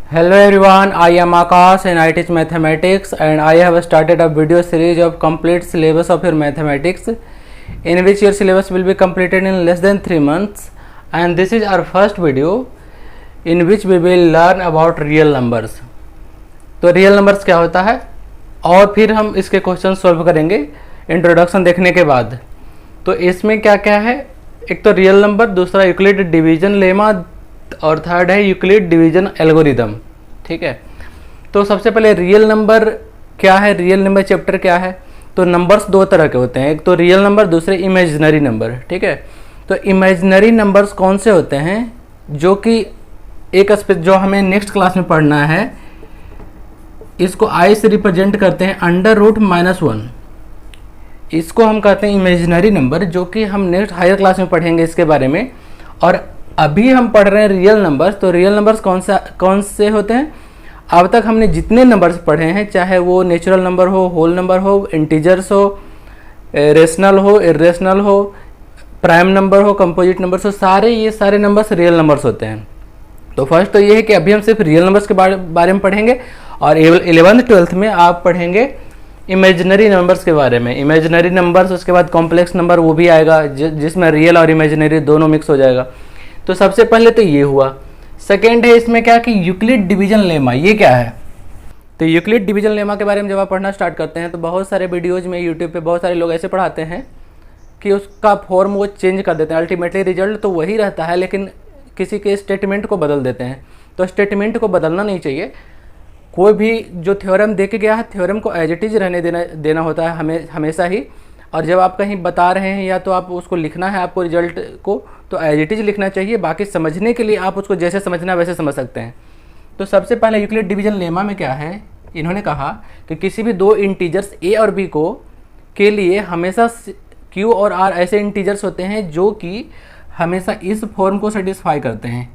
Hello everyone, I am Akash and I teach mathematics and I have started a video series of complete syllabus of your mathematics in which your syllabus will be completed in less than 3 months, and this is our first video in which we will learn about real numbers. तो real numbers क्या होता है और फिर हम इसके question solve करेंगे introduction देखने के बाद। तो इसमें क्या क्या है, एक तो रियल नंबर, दूसरा यूक्लिड डिवीजन लेमा और थर्ड है यूक्लिड डिवीजन एल्गोरिदम। ठीक है, तो सबसे पहले रियल नंबर क्या है, रियल नंबर चैप्टर क्या है। तो नंबर्स दो तरह के होते हैं, एक तो रियल नंबर, दूसरे इमेजिनरी नंबर। ठीक है, तो इमेजिनरी नंबर्स कौन से होते हैं जो कि एक जो हमें नेक्स्ट क्लास में पढ़ना है, इसको आई से रिप्रेजेंट करते हैं √-1। इसको हम कहते हैं इमेजिनरी नंबर, जो कि हम नेक्स्ट हायर क्लास में पढ़ेंगे इसके बारे में। और अभी हम पढ़ रहे हैं रियल नंबर्स। तो रियल नंबर्स कौन से होते हैं, अब तक हमने जितने नंबर्स पढ़े हैं, चाहे वो नेचुरल नंबर हो, होल नंबर हो, इंटीजर्स हो, रेशनल हो, इरेशनल हो, प्राइम नंबर हो, कंपोजिट नंबर्स हो, ये सारे नंबर्स रियल नंबर्स होते हैं। तो फर्स्ट तो ये है कि अभी हम सिर्फ रियल नंबर्स के बारे में पढ़ेंगे और 11th-12th में आप पढ़ेंगे इमेजिनरी नंबर्स के बारे में। इमेजिनरी नंबर्स, उसके बाद कॉम्प्लेक्स नंबर वो भी आएगा जिसमें रियल और इमेजिनरी दोनों मिक्स हो जाएगा। तो सबसे पहले तो ये हुआ। सेकेंड है इसमें क्या कि यूक्लिड डिवीजन लेमा, ये क्या है। तो यूक्लिड डिवीजन लेमा के बारे में जब आप पढ़ना स्टार्ट करते हैं तो बहुत सारे वीडियोज़ में यूट्यूब पे बहुत सारे लोग ऐसे पढ़ाते हैं कि उसका फॉर्म वो चेंज कर देते हैं। अल्टीमेटली रिजल्ट तो वही रहता है, लेकिन किसी के स्टेटमेंट को बदल देते हैं। तो स्टेटमेंट को बदलना नहीं चाहिए। कोई भी जो थ्योरम दे के गया है, थ्योरम को एज इट इज़ रहने देना होता है हमेशा ही। और जब आप कहीं बता रहे हैं या तो आप उसको लिखना है, आपको रिजल्ट को, तो एज इट इज़ लिखना चाहिए। बाकी समझने के लिए आप उसको जैसे समझना वैसे समझ सकते हैं। तो सबसे पहले यूक्लिड डिवीजन लेमा में क्या है, इन्होंने कहा कि किसी भी दो इंटीजर्स ए और बी को के लिए हमेशा क्यू और आर ऐसे इंटीजर्स होते हैं जो कि हमेशा इस फॉर्म को सेटिस्फाई करते हैं,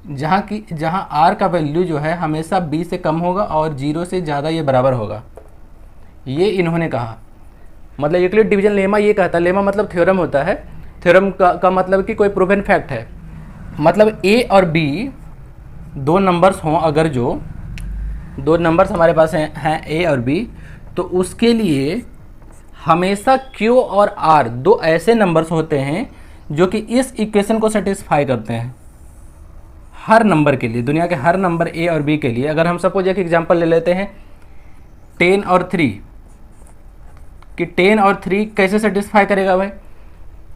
जहां आर का वैल्यू जो है हमेशा बी से कम होगा और 0 से ज़्यादा ये बराबर होगा। ये इन्होंने कहा, मतलब यूक्लिड डिवीजन लेमा ये कहता है। लेमा मतलब थ्योरम होता है। थ्योरम का मतलब कि कोई प्रूवन फैक्ट है। मतलब ए और बी दो नंबर्स हों, अगर जो दो नंबर्स हमारे पास हैं ए और बी, तो उसके लिए हमेशा क्यू और आर दो ऐसे नंबर्स होते हैं जो कि इस इक्वेशन को सेटिस्फाई करते हैं। हर नंबर के लिए, दुनिया के हर नंबर ए और बी के लिए, अगर हम सपोज एक एग्जांपल ले लेते हैं 10 और 3, कि 10 और 3 कैसे सेटिस्फाई करेगा भाई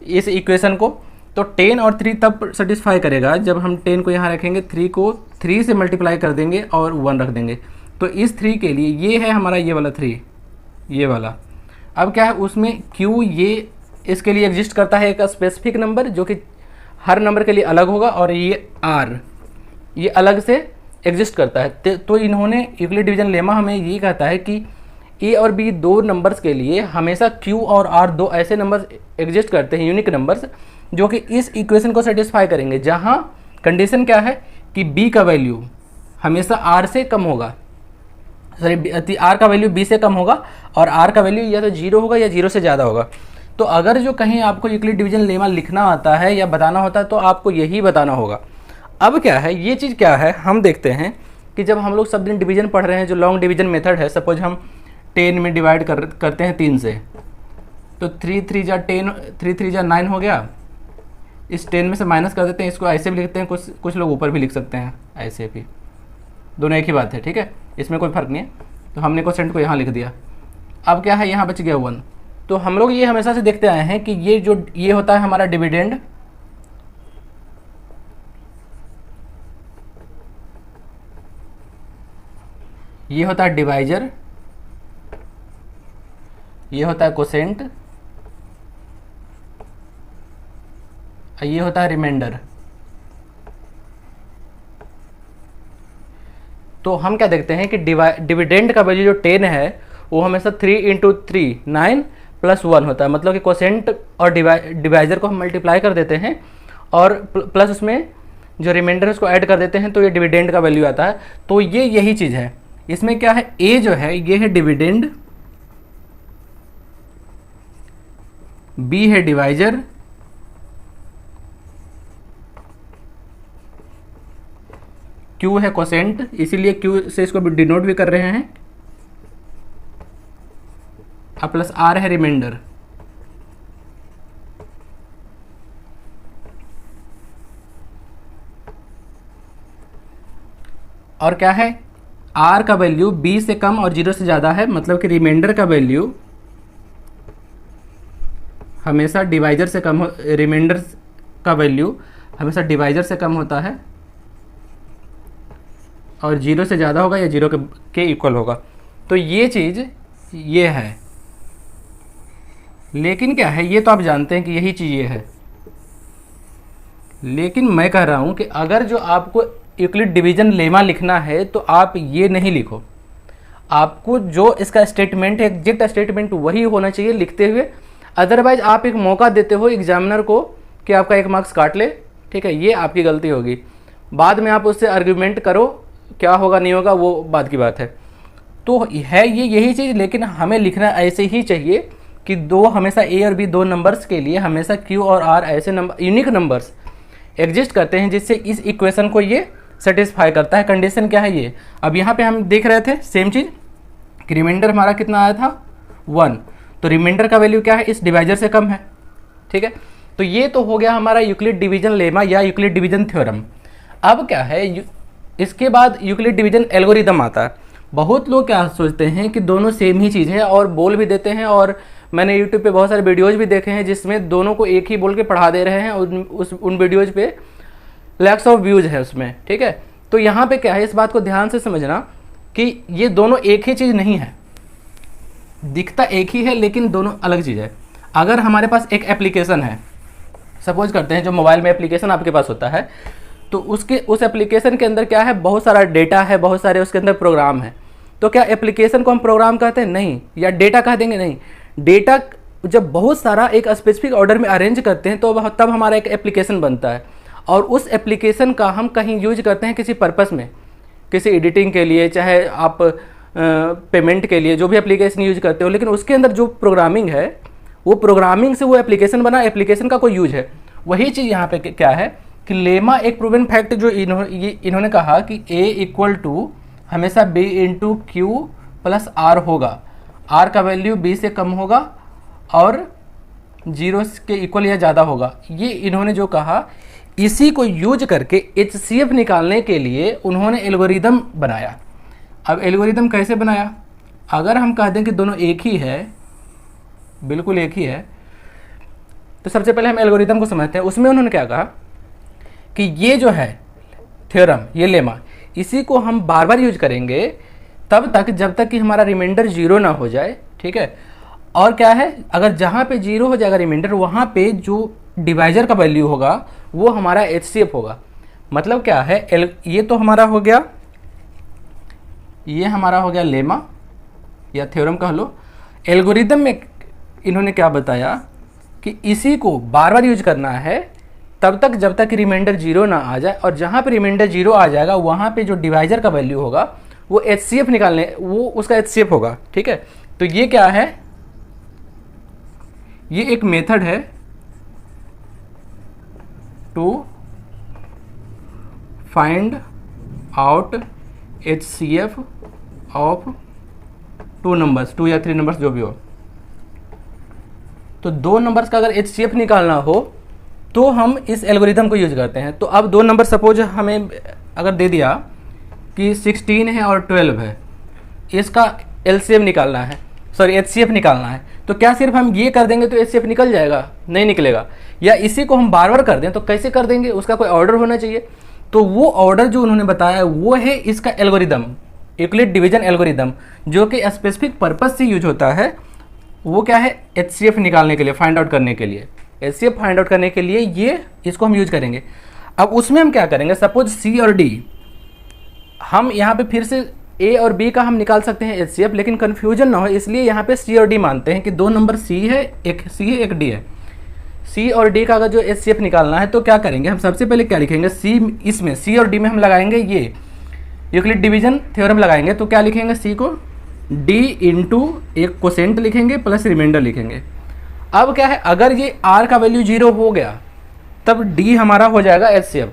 इस इक्वेशन को। तो 10 और 3 तब सेटिस्फाई करेगा जब हम 10 को यहाँ रखेंगे, 3 को 3 से मल्टीप्लाई कर देंगे और 1 रख देंगे। तो इस 3 के लिए ये है हमारा ये वाला 3, ये वाला। अब क्या है उसमें Q ये इसके लिए एग्जिस्ट करता है एक स्पेसिफिक नंबर जो कि हर नंबर के लिए अलग होगा, और ये R ये अलग से एग्जिस्ट करता है। तो इन्होंने यूक्लिड डिवीजन लेमा हमें ये कहता है कि ए और बी दो नंबर्स के लिए हमेशा क्यू और आर दो ऐसे नंबर्स एग्जिस्ट करते हैं, यूनिक नंबर्स, जो कि इस इक्वेशन को सेटिस्फाई करेंगे, जहां कंडीशन क्या है कि बी का वैल्यू हमेशा आर से कम होगा, सॉरी आर का वैल्यू बी से कम होगा और आर का वैल्यू या तो 0 होगा या 0 से ज़्यादा होगा। तो अगर जो कहीं आपको यूक्लिड डिवीजन लेमा लिखना आता है या बताना होता है तो आपको यही बताना होगा। अब क्या है, ये चीज़ क्या है, हम देखते हैं कि जब हम लोग सब दिन डिवीजन पढ़ रहे हैं, जो लॉन्ग डिवीजन मेथड है, सपोज हम 10 में डिवाइड करते हैं 3 से, तो 3 3 जा 10, 3 3 जा 9 हो गया। इस 10 में से माइनस कर देते हैं, इसको ऐसे भी लिखते हैं, कुछ लोग ऊपर भी लिख सकते हैं, ऐसे भी, दोनों एक ही बात है। ठीक है, इसमें कोई फ़र्क नहीं है। तो हमने क्वोशेंट को यहाँ लिख दिया। अब क्या है, यहाँ बच गया 1। तो हम लोग ये हमेशा से देखते आए हैं कि ये होता है हमारा डिविडेंड, ये होता है डिवाइजर, ये होता है कोसेंट, ये होता है रिमाइंडर। तो हम क्या देखते हैं कि डिविडेंड का वैल्यू जो 10 है वो हमेशा 3 × 3 9 + 1 होता है। मतलब कि कोसेंट और डिवाइजर को हम मल्टीप्लाई कर देते हैं और प्लस उसमें जो रिमाइंडर है उसको ऐड कर देते हैं, तो ये डिविडेंड का वैल्यू आता है। तो ये यही चीज़ है। इसमें क्या है, ए जो है ये है डिविडेंड, बी है डिवाइजर, क्यू है कोसेंट, इसीलिए क्यू से इसको डिनोट भी कर रहे हैं, और प्लस आर है रिमाइंडर। और क्या है, आर का वैल्यू बी से कम और 0 से ज़्यादा है, मतलब कि रिमाइंडर का वैल्यू हमेशा डिवाइजर से कम हो, रिमाइंडर का वैल्यू हमेशा डिवाइजर से कम होता है और 0 से ज़्यादा होगा या 0 के इक्वल होगा। तो ये चीज़ ये है, लेकिन क्या है, ये तो आप जानते हैं कि यही चीज़ ये है, लेकिन मैं कह रहा हूँ कि अगर जो आपको यूक्लिड डिवीजन लेमा लिखना है तो आप ये नहीं लिखो, आपको जो इसका स्टेटमेंट है एग्जैक्ट स्टेटमेंट वही होना चाहिए लिखते हुए। अदरवाइज आप एक मौका देते हो एग्जामिनर को कि आपका 1 मार्क्स काट ले, ठीक है, ये आपकी गलती होगी। बाद में आप उससे आर्ग्यूमेंट करो, क्या होगा नहीं होगा वो बाद की बात है। तो है ये यही चीज़, लेकिन हमें लिखना ऐसे ही चाहिए कि दो हमेशा ए और बी दो नंबर्स के लिए हमेशा क्यू और आर ऐसे नंबर यूनिक नंबर्स एग्जिस्ट करते हैं जिससे इस इक्वेशन को ये सेटिस्फाई करता है। कंडीशन क्या है ये, अब यहाँ पे हम देख रहे थे सेम चीज़ कि रिमाइंडर हमारा कितना आया था 1, तो रिमाइंडर का वैल्यू क्या है, इस डिवाइजर से कम है, ठीक है। तो ये तो हो गया हमारा यूक्लिड डिवीजन लेमा या यूक्लिड डिवीजन थ्योरम। अब क्या है, इसके बाद यूक्लिड डिवीजन एल्गोरिदम आता है। बहुत लोग क्या सोचते हैं कि दोनों सेम ही चीज़ है और बोल भी देते हैं, और मैंने यूट्यूब पे बहुत सारे वीडियोज़ भी देखे हैं जिसमें दोनों को एक ही बोल के पढ़ा दे रहे हैं, उन वीडियोज़ पे लैक्स ऑफ व्यूज़ है उसमें, ठीक है। तो यहाँ पे क्या है, इस बात को ध्यान से समझना कि ये दोनों एक ही चीज़ नहीं है, दिखता एक ही है लेकिन दोनों अलग चीज़ है। अगर हमारे पास एक एप्लीकेशन है, सपोज करते हैं जो मोबाइल में एप्लीकेशन आपके पास होता है, तो उस एप्लीकेशन के अंदर क्या है, बहुत सारा डेटा है, बहुत सारे उसके अंदर प्रोग्राम है। तो क्या एप्लीकेशन को हम प्रोग्राम कहते हैं? नहीं। या डेटा कह देंगे? नहीं। डेटा जब बहुत सारा एक स्पेसिफिक ऑर्डर में अरेंज करते हैं तो तब हमारा एक एप्लीकेशन बनता है, और उस एप्लीकेशन का हम कहीं यूज करते हैं किसी पर्पस में, किसी एडिटिंग के लिए, चाहे आप पेमेंट के लिए, जो भी एप्लीकेशन यूज करते हो, लेकिन उसके अंदर जो प्रोग्रामिंग है वो प्रोग्रामिंग से वो एप्लीकेशन बना, एप्लीकेशन का कोई यूज है। वही चीज़ यहाँ पे क्या है कि लेमा एक प्रूवन फैक्ट जो इन्होंने कहा कि A इक्वल टू हमेशा B into q plus r होगा, आर का वैल्यू B से कम होगा और 0 के इक्वल या ज़्यादा होगा। ये इन्होंने जो कहा, इसी को यूज करके HCF निकालने के लिए उन्होंने एल्गोरिदम बनाया। अब एल्गोरिदम कैसे बनाया, अगर हम कह दें कि दोनों एक ही है, बिल्कुल एक ही है, तो सबसे पहले हम एल्गोरिदम को समझते हैं। उसमें उन्होंने क्या कहा कि ये जो है थ्योरम, ये लेमा, इसी को हम बार बार यूज करेंगे तब तक जब तक कि हमारा रिमाइंडर 0 ना हो जाए, ठीक है। और क्या है, अगर जहाँ पे 0 हो जाएगा रिमाइंडर, वहाँ पे जो डिवाइजर का वैल्यू होगा वो हमारा HCF होगा। मतलब क्या है, ये तो हमारा हो गया, ये हमारा हो गया लेमा या थ्योरम कह लो। एल्गोरिदम में इन्होंने क्या बताया कि इसी को बार बार यूज करना है तब तक जब तक रिमाइंडर 0 ना आ जाए, और जहाँ पे रिमाइंडर 0 आ जाएगा वहाँ पे जो डिवाइजर का वैल्यू होगा वो HCF निकालने, वो उसका HCF होगा, ठीक है। तो ये क्या है, ये एक मेथड है to find out HCF of 2 numbers, 2 या 3 नंबर्स जो भी हो। तो 2 नंबर्स का अगर HCF निकालना हो तो हम इस एल्गोरिदम को यूज करते हैं। तो अब 2 नंबर सपोज हमें अगर दे दिया कि 16 है और 12 है, इसका LCM निकालना है, सॉरी HCF निकालना है, तो क्या सिर्फ हम ये कर देंगे तो HCF निकल जाएगा? नहीं निकलेगा। या इसी को हम बार बार कर दें तो कैसे कर देंगे, उसका कोई ऑर्डर होना चाहिए। तो वो ऑर्डर जो उन्होंने बताया वो है इसका एल्गोरिदम, यूक्लिड डिवीजन एल्गोरिदम, जो कि स्पेसिफिक पर्पस से यूज होता है। वो क्या है, HCF निकालने के लिए, फाइंड आउट करने के लिए, HCF फाइंड आउट करने के लिए ये इसको हम यूज करेंगे। अब उसमें हम क्या करेंगे, सपोज C और D, हम यहाँ पे फिर से A और B का हम निकाल सकते हैं HCF, लेकिन कन्फ्यूजन ना हो इसलिए यहाँ पे C और D मानते हैं कि 2 नंबर C है, एक C है एक D है। C और D का अगर जो HCF निकालना है तो क्या करेंगे, हम सबसे पहले क्या लिखेंगे, इसमें C और D में हम लगाएंगे ये यूक्लिड डिवीजन थ्योरम लगाएंगे। तो क्या लिखेंगे, C को D इंटू एक कोसेंट लिखेंगे प्लस रिमाइंडर लिखेंगे। अब क्या है, अगर ये R का वैल्यू 0 हो गया तब D हमारा हो जाएगा HCF।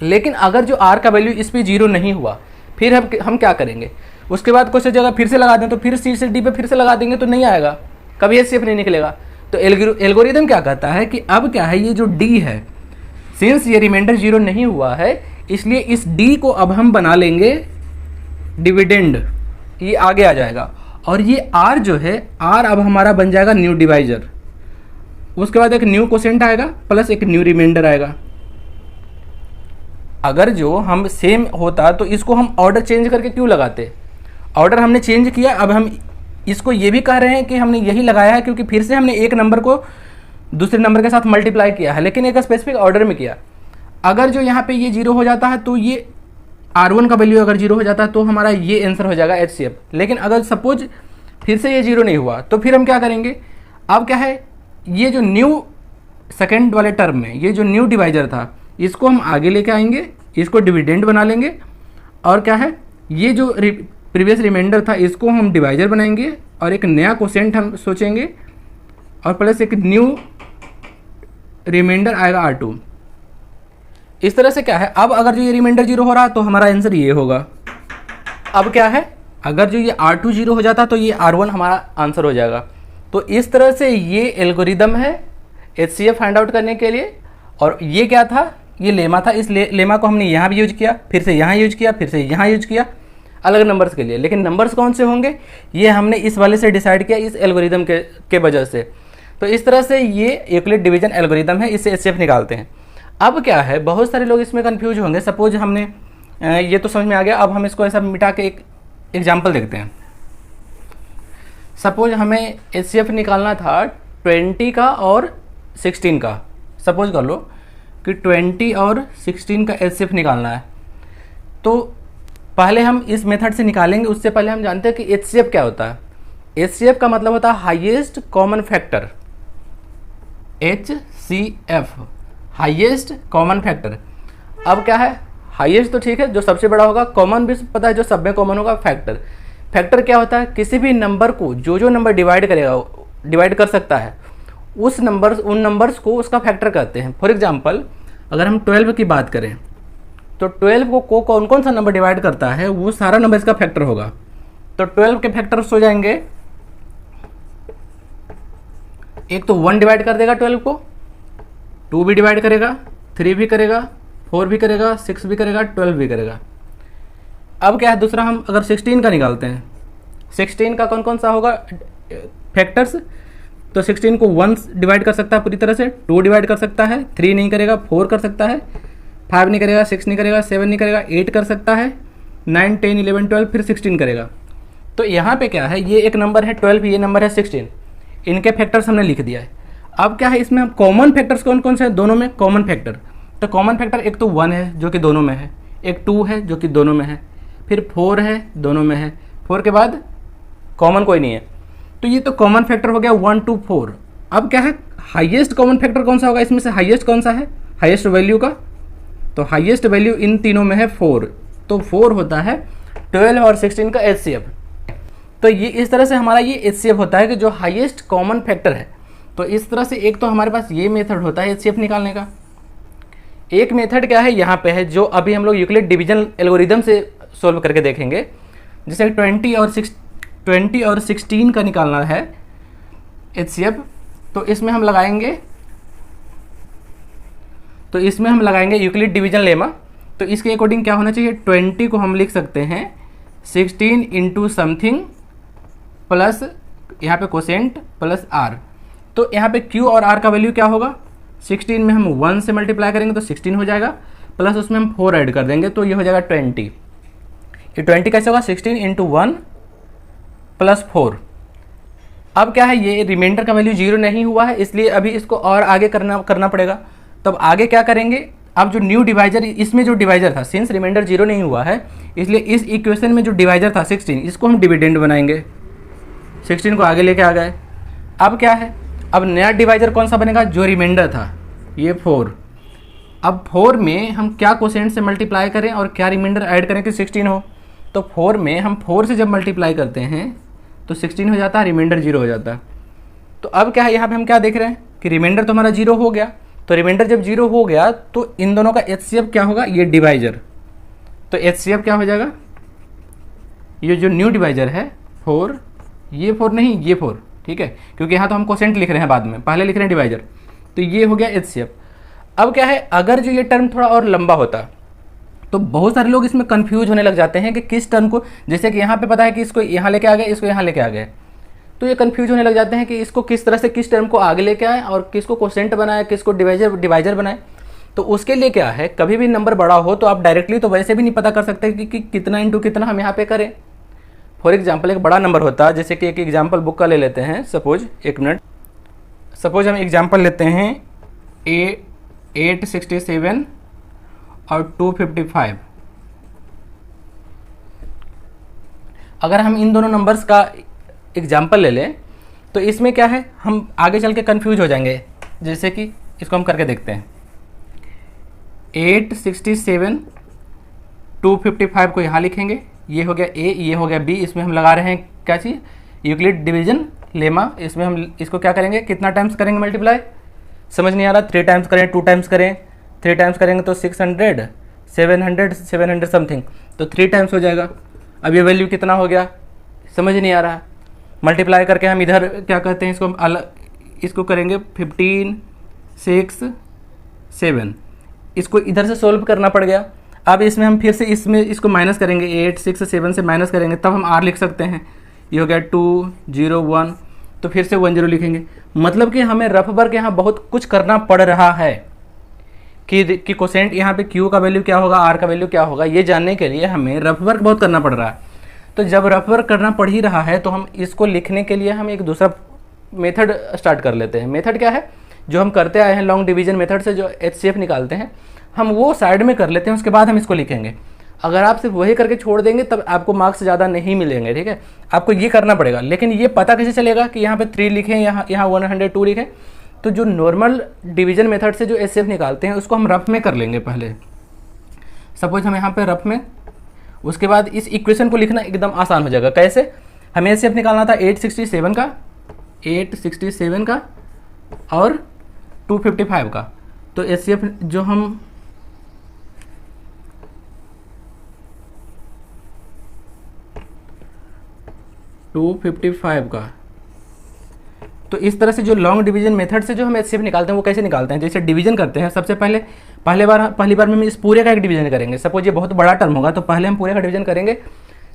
लेकिन अगर जो r का वैल्यू इस पे 0 नहीं हुआ, फिर हम क्या करेंगे, उसके बाद कुछ जगह फिर से लगा दें, तो फिर C से D पे फिर से लगा देंगे तो नहीं आएगा, कभी HCF नहीं निकलेगा। तो एल्गोरिदम क्या कहता है कि अब क्या है, ये जो D है, सिंस ये रिमाइंडर 0 नहीं हुआ है, इसलिए इस D को अब हम बना लेंगे डिविडेंड, ये आगे आ जाएगा। और ये R जो है, R अब हमारा बन जाएगा न्यू डिवाइजर, उसके बाद एक न्यू क्वोशिएंट आएगा प्लस एक न्यू रिमाइंडर आएगा। अगर जो हम सेम होता तो इसको हम ऑर्डर चेंज करके क्यों लगाते, ऑर्डर हमने चेंज किया, अब हम इसको ये भी कह रहे हैं कि हमने यही लगाया है क्योंकि फिर से हमने एक नंबर को दूसरे नंबर के साथ मल्टीप्लाई किया है, लेकिन एक स्पेसिफिक ऑर्डर में किया। अगर जो यहाँ पे ये 0 हो जाता है तो ये R1 का वैल्यू अगर 0 हो जाता है तो हमारा ये आंसर हो जाएगा HCF। लेकिन अगर सपोज फिर से ये 0 नहीं हुआ तो फिर हम क्या करेंगे, अब क्या है, ये जो न्यू सेकेंड वाले टर्म में ये जो न्यू डिवाइजर था, इसको हम आगे लेके आएंगे, इसको डिविडेंड बना लेंगे, और क्या है, ये जो प्रीवियस रिमाइंडर था इसको हम डिवाइजर बनाएंगे, और एक नया क्वोशिएंट हम सोचेंगे, और प्लस एक न्यू रिमाइंडर आएगा R2। इस तरह से क्या है, अब अगर जो ये रिमाइंडर 0 हो रहा तो हमारा आंसर ये होगा। अब क्या है, अगर जो ये R2 0 हो जाता तो ये R1 हमारा आंसर हो जाएगा। तो इस तरह से ये एल्गोरिदम है HCF फाइंड आउट करने के लिए। और ये क्या था, ये लेमा था, इस लेमा को हमने यहाँ भी यूज किया, फिर से यहाँ यूज किया, फिर से यहाँ यूज किया अलग नंबर्स के लिए। लेकिन नंबर्स कौन से होंगे ये हमने इस वाले से डिसाइड किया, इस एल्गोरिदम के वजह से। तो इस तरह से ये यूक्लिड डिवीजन एल्गोरिदम है, इससे HCF निकालते हैं। अब क्या है, बहुत सारे लोग इसमें कंफ्यूज होंगे। सपोज हमने ये तो समझ में आ गया, अब हम इसको ऐसा मिटा के एक एग्जाम्पल देखते हैं। सपोज हमें HCF निकालना था 20 का और 16 का। सपोज कर लो कि 20 और 16 का HCF निकालना है, तो पहले हम इस मेथड से निकालेंगे। उससे पहले हम जानते हैं कि HCF क्या होता है। HCF का मतलब होता है highest common factor, HCF highest common factor. अब क्या है, हाईएस्ट तो ठीक है, जो सबसे बड़ा होगा, कॉमन भी पता है जो सब में कॉमन होगा। फैक्टर क्या होता है, किसी भी नंबर को जो नंबर डिवाइड कर सकता है उन नंबर्स को उसका फैक्टर कहते हैं। फॉर एग्जांपल अगर हम 12 की बात करें तो 12 को कौन कौन सा नंबर डिवाइड करता है, वो सारा नंबर इसका फैक्टर होगा। तो 12 के फैक्टर्स हो जाएंगे, एक तो 1 डिवाइड कर देगा 12 को, 2 भी डिवाइड करेगा, 3 भी करेगा, 4 भी करेगा, 6 भी करेगा, 12 भी करेगा। अब क्या है, दूसरा हम अगर 16 का निकालते हैं, 16 का कौन कौन सा होगा फैक्टर्स। तो 16 को 1 डिवाइड कर सकता है पूरी तरह से, 2 डिवाइड कर सकता है, 3 नहीं करेगा, 4 कर सकता है, 5 नहीं करेगा, 6 नहीं करेगा, 7 नहीं करेगा, 8 कर सकता है, 9, 10, 11, 12, फिर 16 करेगा। तो यहाँ पे क्या है, ये एक नंबर है 12, ये नंबर है 16, इनके फैक्टर्स हमने लिख दिया है। अब क्या है, इसमें कॉमन फैक्टर्स कौन कौन से हैं, दोनों में कॉमन फैक्टर। तो कॉमन फैक्टर एक तो 1 है जो कि दोनों में है, एक 2 है जो कि दोनों में है, फिर 4 है दोनों में है, 4 के बाद कॉमन कोई नहीं है। तो ये तो कॉमन फैक्टर हो गया 1, 2, 4। अब क्या है, हाईएस्ट कॉमन फैक्टर कौन सा होगा, इसमें से हाईएस्ट कौन सा है, हाईएस्ट वैल्यू का। तो हाईएस्ट वैल्यू इन तीनों में है 4, तो 4 होता है 12 और 16 का HCF। तो ये इस तरह से हमारा ये HCF होता है कि जो हाईएस्ट कॉमन फैक्टर है। तो इस तरह से एक तो हमारे पास ये मेथड होता है HCF निकालने का। एक मेथड क्या है यहाँ पे है, जो अभी हम लोग यूक्लिड डिवीजन एल्गोरिदम से सोल्व करके देखेंगे। जैसे 20 और 16 का निकालना है HCF, तो इसमें हम लगाएंगे यूक्लिड डिवीजन लेमा। तो इसके अकॉर्डिंग क्या होना चाहिए, 20 को हम लिख सकते हैं 16 इंटू समथिंग प्लस यहाँ पे कोसेंट प्लस R। तो यहाँ पे Q और R का वैल्यू क्या होगा, 16 में हम 1 से मल्टीप्लाई करेंगे तो 16 हो जाएगा, प्लस उसमें हम 4 ऐड कर देंगे तो ये हो जाएगा 20। ये 20 कैसे होगा, 16 इंटू 1 प्लस 4। अब क्या है, ये रिमाइंडर का वैल्यू 0 नहीं हुआ है, इसलिए अभी इसको और आगे करना पड़ेगा। तब आगे क्या करेंगे, अब जो न्यू डिवाइजर, इसमें जो डिवाइजर था, सिंस रिमाइंडर 0 नहीं हुआ है इसलिए इस इक्वेशन में जो डिवाइजर था 16, इसको हम डिविडेंड बनाएंगे। 16 को आगे लेके आ गए। अब क्या है, अब नया डिवाइजर कौन सा बनेगा, जो रिमाइंडर था ये 4। अब 4 में हम क्या कोसेंट से मल्टीप्लाई करें और क्या रिमाइंडर ऐड करें कि 16 हो। तो 4 में हम 4 से जब मल्टीप्लाई करते हैं तो 16 हो जाता है, रिमाइंडर 0 हो जाता है। तो अब क्या है, यहाँ पे हम क्या देख रहे हैं कि रिमाइंडर तो हमारा 0 हो गया, तो रिमाइंडर जब 0 हो गया तो इन दोनों का HCF क्या होगा, ये डिवाइजर, तो HCF क्या हो जाएगा, ये जो न्यू डिवाइजर है 4, ये 4 नहीं, ये 4, ठीक है, क्योंकि यहाँ तो हम कोसेंट लिख रहे हैं बाद में, पहले लिख रहे हैं डिवाइजर, तो ये हो गया HCF। अब क्या है, अगर जो ये टर्म थोड़ा और लंबा होता तो बहुत सारे लोग इसमें कंफ्यूज होने लग जाते हैं कि किस टर्म को, जैसे कि यहाँ पे पता है कि इसको यहाँ लेके आ गए, इसको यहाँ लेके आ गए, तो ये कंफ्यूज होने लग जाते हैं कि इसको किस तरह से किस टर्म को आगे लेके आए और किसको कोसेंट बनाए, किसको डिवाइजर बनाए। तो उसके लिए क्या है, कभी भी नंबर बड़ा हो तो आप डायरेक्टली तो वैसे भी नहीं पता कर सकते कि कितना इंटू कितना हम यहाँ पे करें। फॉर एग्जाम्पल एक बड़ा नंबर होता है, जैसे कि एक एग्जाम्पल बुक का ले लेते हैं, सपोज, एक मिनट, सपोज हम एग्जाम्पल लेते हैं 867 और 255। अगर हम इन दोनों नंबर्स का एग्जाम्पल ले लें तो इसमें क्या है, हम आगे चल के कन्फ्यूज हो जाएंगे। जैसे कि इसको हम करके देखते हैं, 867 255 को यहाँ लिखेंगे, ये हो गया A, ये हो गया B, इसमें हम लगा रहे हैं क्या चीज़, यूक्लिड डिवीजन लेमा। इसमें हम इसको क्या करेंगे, कितना टाइम्स करेंगे मल्टीप्लाई, समझ नहीं आ रहा, 3 टाइम्स करें, 2 टाइम्स करें, 3 टाइम्स करेंगे तो 600, 700 समथिंग, तो 3 टाइम्स हो जाएगा। अब ये वैल्यू कितना हो गया, समझ नहीं आ रहा, मल्टीप्लाई करके हम इधर क्या कहते हैं, इसको अलग, इसको करेंगे 15, 6, 7, इसको इधर से सोल्व करना पड़ गया। अब इसमें हम फिर से इसमें इसको माइनस करेंगे, 8, 6, 7 से माइनस करेंगे, तब हम R लिख सकते हैं। ये हो गया 2, 0, 1, तो फिर से 1 0 लिखेंगे। मतलब कि हमें रफ वर्क यहाँ बहुत कुछ करना पड़ रहा है कि कोसेंट यहाँ पे Q का वैल्यू क्या होगा, R का वैल्यू क्या होगा, ये जानने के लिए हमें रफ वर्क बहुत करना पड़ रहा है। तो जब रफ वर्क करना पड़ ही रहा है तो हम इसको लिखने के लिए हम एक दूसरा मेथड स्टार्ट कर लेते हैं। मेथड क्या है, जो हम करते आए हैं लॉन्ग डिवीजन मेथड से जो HCF निकालते हैं, हम वो साइड में कर लेते हैं, उसके बाद हम इसको लिखेंगे। अगर आप सिर्फ वही करके छोड़ देंगे तब आपको मार्क्स ज़्यादा नहीं मिलेंगे, ठीक है, आपको ये करना पड़ेगा। लेकिन ये पता कैसे चलेगा कि यहाँ पे 3 लिखें, यहाँ 102 लिखें, तो जो नॉर्मल डिवीजन मेथड से जो HCF निकालते हैं उसको हम रफ में कर लेंगे पहले। सपोज हम यहाँ पे रफ में, उसके बाद इस इक्वेशन को लिखना एकदम आसान हो जाएगा। कैसे, हमें HCF निकालना था 867 का और 255 का, तो HCF जो हम $255 का, तो इस तरह से जो लॉन्ग डिवीजन मेथड से जो हम HCF निकालते हैं वो कैसे निकालते हैं, जैसे डिवीजन करते हैं, सबसे पहले पहली बार में हम इस पूरे का एक डिवीजन करेंगे। सपोज ये बहुत बड़ा टर्म होगा तो पहले हम पूरे का डिवीजन करेंगे,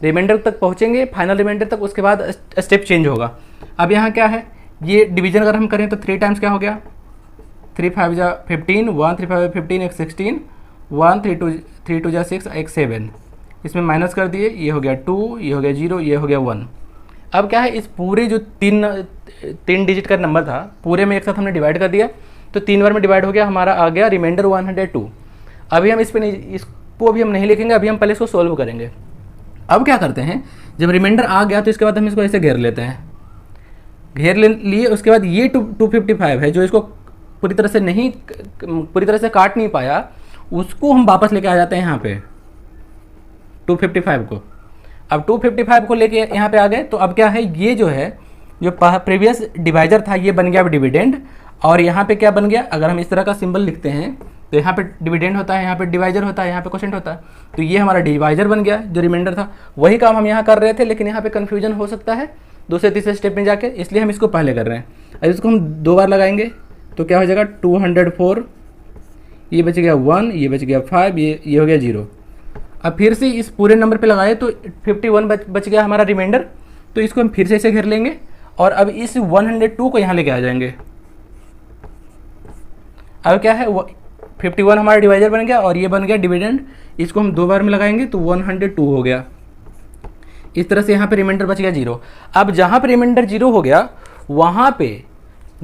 रिमाइंडर तक पहुंचेंगे, फाइनल रिमाइंडर तक, उसके बाद स्टेप चेंज होगा। अब यहाँ क्या है, ये डिवीजन अगर हम करें तो 3 टाइम्स क्या हो गया, 3 5 जा 15, 1 3 5 15, एक 16, 1 3 2 जा 6, एक 7, इसमें माइनस कर दिए, ये हो गया 2, ये हो गया 0, ये हो गया 1। अब क्या है, इस पूरे जो तीन डिजिट का नंबर था पूरे में एक साथ हमने डिवाइड कर दिया, तो 3 बार में डिवाइड हो गया, हमारा आ गया रिमाइंडर 102। अभी हम इस पर नहीं, इसको अभी हम नहीं लिखेंगे, अभी हम पहले इसको सोल्व करेंगे। अब क्या करते हैं, जब रिमाइंडर आ गया तो इसके बाद हम इसको ऐसे घेर लेते हैं, घेर लिए, उसके बाद ये 255 है जो इसको पूरी तरह से काट नहीं पाया, उसको हम वापस लेके आ जाते हैं यहाँ पे 255 को। अब 255 को लेके यहाँ पे आ गए, तो अब क्या है, ये जो है जो प्रीवियस डिवाइजर था ये बन गया अब डिविडेंड, और यहाँ पे क्या बन गया, अगर हम इस तरह का सिंबल लिखते हैं तो यहाँ पे डिविडेंड होता है, यहाँ पे डिवाइजर होता है, यहाँ पे क्वोशिएंट होता है, तो ये हमारा डिवाइजर बन गया, जो रिमाइंडर था। वही काम हम यहाँ कर रहे थे, लेकिन यहाँ पे कन्फ्यूजन हो सकता है दूसरे तीसरे स्टेप में जाके, इसलिए हम इसको पहले कर रहे हैं। अब इसको हम 2 बार लगाएंगे तो क्या हो जाएगा, 204, ये बच गया 1, ये बच गया 5, ये हो गया 0। अब फिर से इस पूरे नंबर पे लगाए तो 51 बच गया हमारा रिमाइंडर, तो इसको हम फिर से ऐसे घेर लेंगे और अब इस 102 को यहाँ लेके आ जाएंगे। अब क्या है, 51 हमारा डिवाइजर बन गया और ये बन गया डिविडेंड, इसको हम 2 बार में लगाएंगे तो 102 हो गया। इस तरह से यहाँ पे रिमाइंडर बच गया 0। अब जहाँ पे रिमाइंडर 0 हो गया वहाँ पे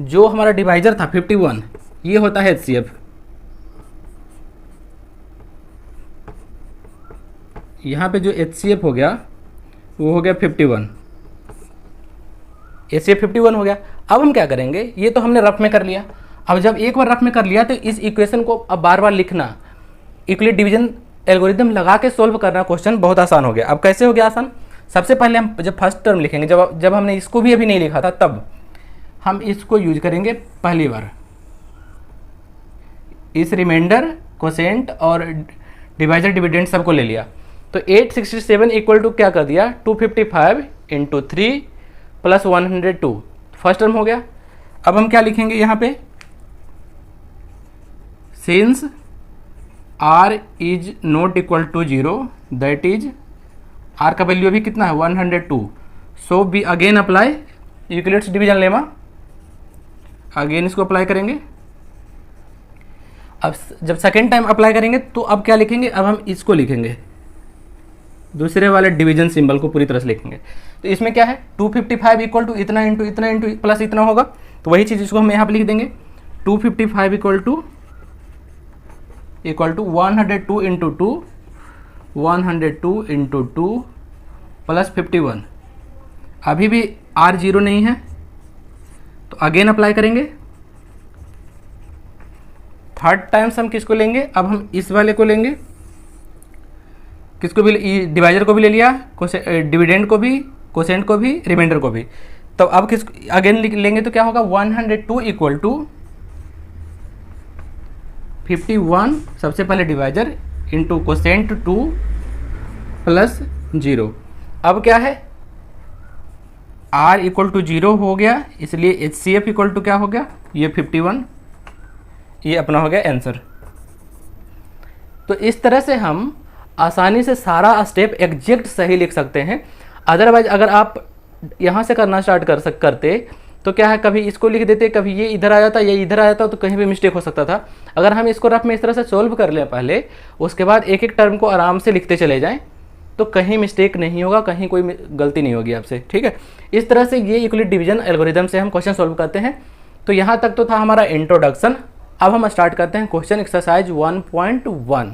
जो हमारा डिवाइजर था 51, ये होता है HCF। यहाँ पे जो HCF हो गया वो हो गया 51, HCF 51 हो गया। अब हम क्या करेंगे, ये तो हमने रफ में कर लिया। अब जब एक बार रफ में कर लिया तो इस इक्वेशन को अब बार बार लिखना, यूक्लिड डिवीजन एल्गोरिथम लगा के सोल्व करना क्वेश्चन बहुत आसान हो गया। अब कैसे हो गया आसान, सबसे पहले हम जब फर्स्ट टर्म लिखेंगे, जब हमने इसको भी अभी नहीं लिखा था, तब हम इसको यूज करेंगे पहली बार। इस रिमाइंडर कोसेंट और डिवाइजर डिविडेंड सबको ले लिया। तो 867 इक्वल टू क्या कर दिया, 255 इंटू 3 प्लस 102, फर्स्ट टर्म हो गया। अब हम क्या लिखेंगे यहाँ पे, since r is not equal to 0 that is r का वैल्यू अभी कितना है 102, so b again apply Euclid's division lemma, again इसको अप्लाई करेंगे। अब जब सेकेंड टाइम अप्लाई करेंगे तो अब क्या लिखेंगे, अब हम इसको लिखेंगे, दूसरे वाले डिवीजन सिंबल को पूरी तरह से लिखेंगे। तो इसमें क्या है 255 इक्वल टू इतना इंटू इतना इंटू प्लस इतना होगा, तो वही चीज़ इसको हम यहाँ पे लिख देंगे 255 equal to 102 into 2, 102 into 2 plus 51। अभी भी r 0 नहीं है तो अगेन अप्लाई करेंगे। थर्ड टाइम्स हम किसको लेंगे, अब हम इस वाले को लेंगे, किसको भी, डिवाइजर को भी ले लिया, डिविडेंड को भी, कोसेंट को भी, रिमाइंडर को भी। तो अब किस अगेन लेंगे तो क्या होगा 102 इक्वल टू 51, सबसे पहले डिवाइजर इंटू कोसेंट 2 प्लस 0। अब क्या है r इक्वल टू 0 हो गया, इसलिए HCF इक्वल टू क्या हो गया, ये 51, ये अपना हो गया आंसर। तो इस तरह से हम आसानी से सारा स्टेप एग्जैक्ट सही लिख सकते हैं। अदरवाइज अगर आप यहाँ से करना स्टार्ट करते तो क्या है, कभी इसको लिख देते, कभी ये इधर आ जाता, ये इधर आ जाता, तो कहीं भी मिस्टेक हो सकता था। अगर हम इसको रफ में इस तरह से सोल्व कर लें पहले, उसके बाद एक एक टर्म को आराम से लिखते चले जाएं, तो कहीं मिस्टेक नहीं होगा, कहीं कोई गलती नहीं होगी आपसे, ठीक है। इस तरह से ये यूक्लिड डिवीजन एल्गोरिदम से हम क्वेश्चन सोल्व करते हैं। तो यहाँ तक तो था हमारा इंट्रोडक्शन। अब हम स्टार्ट करते हैं क्वेश्चन एक्सरसाइज 1.1।